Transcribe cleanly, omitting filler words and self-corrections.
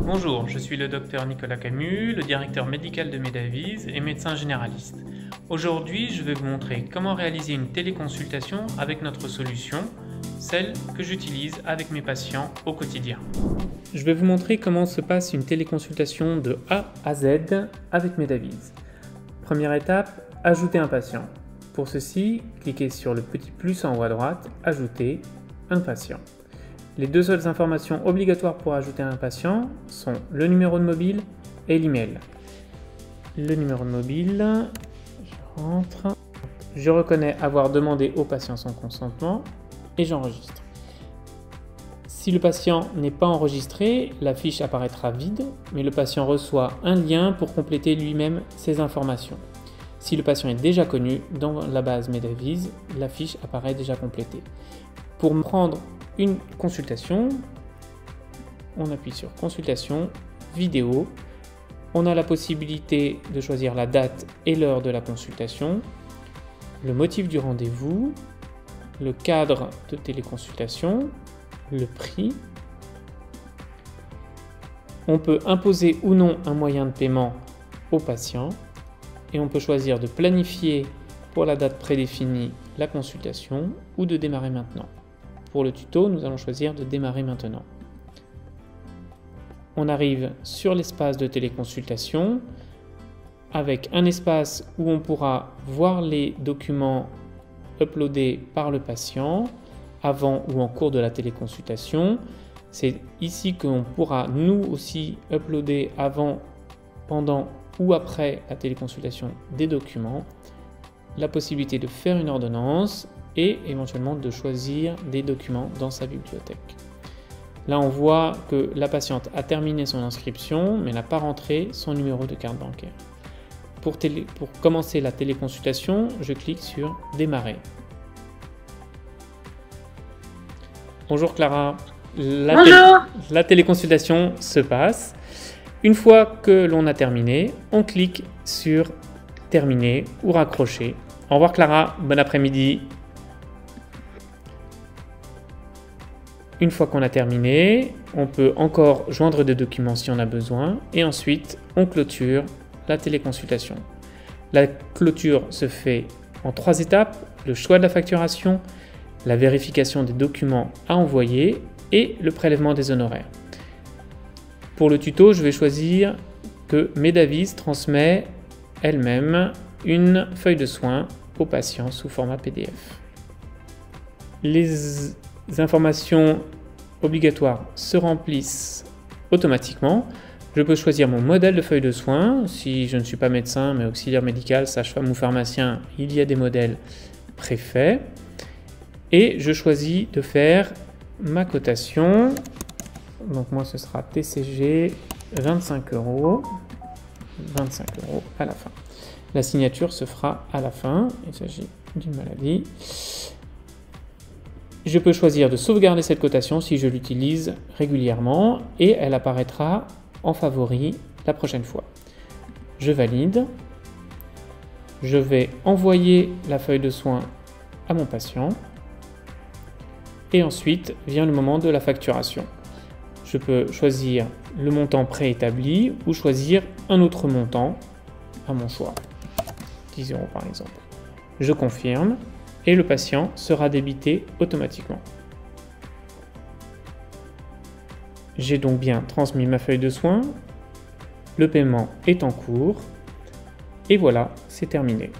Bonjour, je suis le docteur Nicolas Camus, le directeur médical de Medavise et médecin généraliste. Aujourd'hui, je vais vous montrer comment réaliser une téléconsultation avec notre solution, celle que j'utilise avec mes patients au quotidien. Je vais vous montrer comment se passe une téléconsultation de A à Z avec Medavise. Première étape, ajouter un patient. Pour ceci, cliquez sur le petit plus en haut à droite, ajouter un patient. Les deux seules informations obligatoires pour ajouter un patient sont le numéro de mobile et l'email. Le numéro de mobile, je rentre, je reconnais avoir demandé au patient son consentement et j'enregistre. Si le patient n'est pas enregistré, la fiche apparaîtra vide, mais le patient reçoit un lien pour compléter lui-même ses informations. Si le patient est déjà connu dans la base Medavise, la fiche apparaît déjà complétée. Pour prendre une consultation, on appuie sur consultation, vidéo. On a la possibilité de choisir la date et l'heure de la consultation, le motif du rendez-vous, le cadre de téléconsultation, le prix. On peut imposer ou non un moyen de paiement au patient et on peut choisir de planifier pour la date prédéfinie la consultation ou de démarrer maintenant. Pour le tuto, nous allons choisir de démarrer maintenant. On arrive sur l'espace de téléconsultation avec un espace où on pourra voir les documents uploadés par le patient avant ou en cours de la téléconsultation. C'est ici qu'on pourra nous aussi uploader avant, pendant ou après la téléconsultation des documents, la possibilité de faire une ordonnance et éventuellement de choisir des documents dans sa bibliothèque. Là, on voit que la patiente a terminé son inscription, mais n'a pas rentré son numéro de carte bancaire. Pour commencer la téléconsultation, je clique sur « Démarrer ». Bonjour Clara. La téléconsultation se passe. Une fois que l'on a terminé, on clique sur « Terminer » ou « Raccrocher ». Au revoir Clara, bon après-midi. Une fois qu'on a terminé, on peut encore joindre des documents si on a besoin et ensuite on clôture la téléconsultation. La clôture se fait en 3 étapes, le choix de la facturation, la vérification des documents à envoyer et le prélèvement des honoraires. Pour le tuto, je vais choisir que Medavise transmet elle-même une feuille de soins au patient sous format PDF. Les informations obligatoires se remplissent automatiquement. Je peux choisir mon modèle de feuille de soins. Si je ne suis pas médecin, mais auxiliaire médical, sage-femme ou pharmacien, il y a des modèles préfaits. Et je choisis de faire ma cotation. Donc moi, ce sera TCG 25 €. 25 € à la fin. La signature se fera à la fin. Il s'agit d'une maladie. Je peux choisir de sauvegarder cette cotation si je l'utilise régulièrement et elle apparaîtra en favori la prochaine fois. Je valide. Je vais envoyer la feuille de soins à mon patient. Et ensuite vient le moment de la facturation. Je peux choisir le montant préétabli ou choisir un autre montant à mon choix. 10 € par exemple. Je confirme. Et le patient sera débité automatiquement. J'ai donc bien transmis ma feuille de soins, le paiement est en cours, et voilà, c'est terminé.